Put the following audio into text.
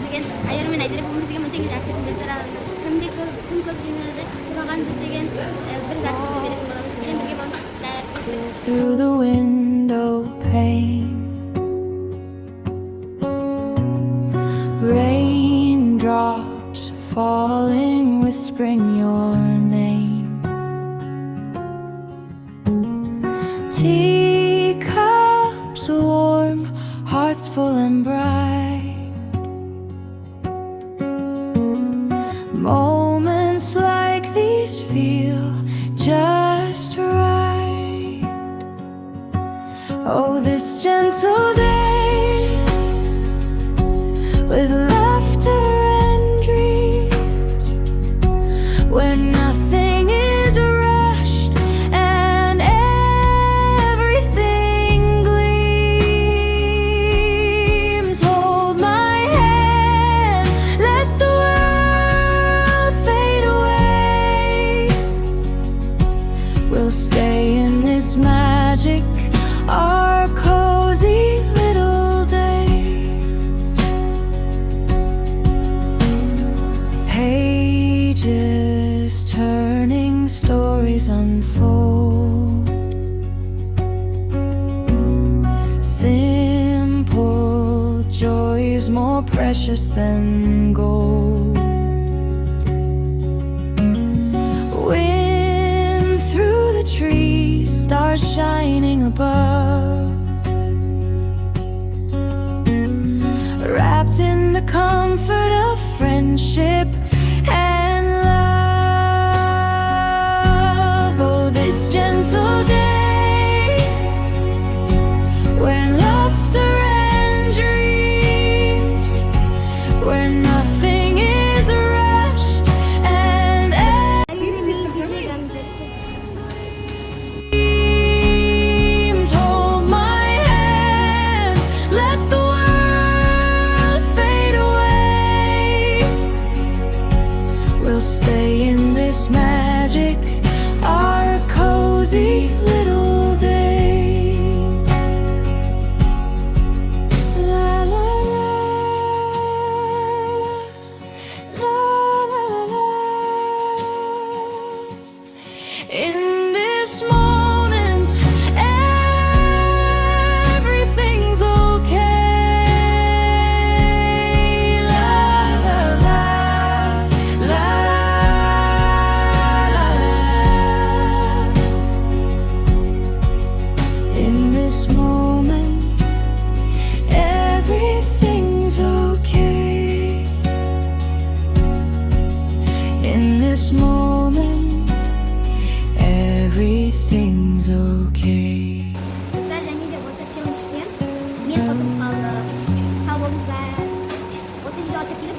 деген айырымен айтылып өмірге мынча жақсы күндер кімде кім көп жеңілді соған деген бір затты беретін боламыз. Сен бірге болыңыз. Through the window pane, raindrops falling, whispering your name. Teacups warm, hearts full and bright. Moments like these feel just right. Oh, this gentle day with laughter and dreams, where nothing is rushed and everything gleams. Hold my hand, let the world fade away. We'll stay in this magic, our cozy little day. Pages turning, stories unfold. Simple joy is more precious than gold. Wind through the trees, stars shining above, wrapped in the comfort of friendship and love. Oh, this gentle day when laughter and dreams, where nothing is rushed and dreams. Hold my hand, let the world fade away. We'll stay in this magic, our cozy little day. La la la, la la la. In this moment, everything's okay. La la la, la la. In this moment, everything's okay. In this moment, everything's okay. Sizlar және де осы челленджке мен қорқып қалдым. Сау болыңыздар. Осы видеоға тіркеліп